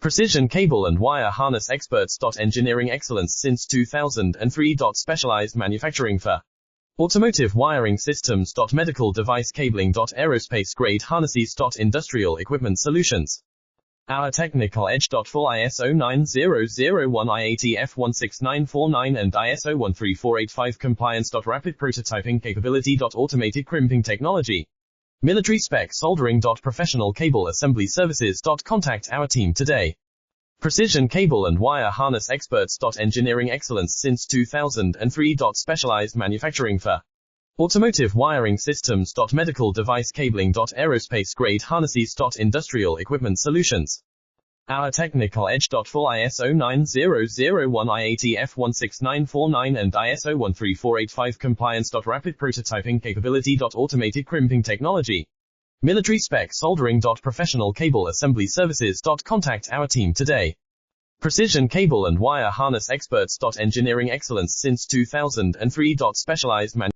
Precision cable and wire harness experts. Engineering excellence since 2003. Specialized manufacturing for automotive wiring systems. Medical device cabling. Aerospace grade harnesses. Industrial equipment solutions. Our technical edge. Full ISO 9001 IATF 16949 and ISO 13485 compliance. Rapid prototyping capability. Automated crimping technology. Military spec soldering. Professional cable assembly services. Contact our team today. Precision cable and wire harness experts. Engineering excellence since 2003. Specialized manufacturing for automotive wiring systems. Medical device cabling. Aerospace grade harnesses. Industrial equipment solutions. Our technical edge. Full ISO 9001 IATF 16949 and ISO 13485 compliance. Rapid prototyping capability. Automated crimping technology. Military spec soldering. Professional cable assembly services. Contact our team today. Precision cable and wire harness experts. Engineering excellence since 2003. Specialized manufacturing.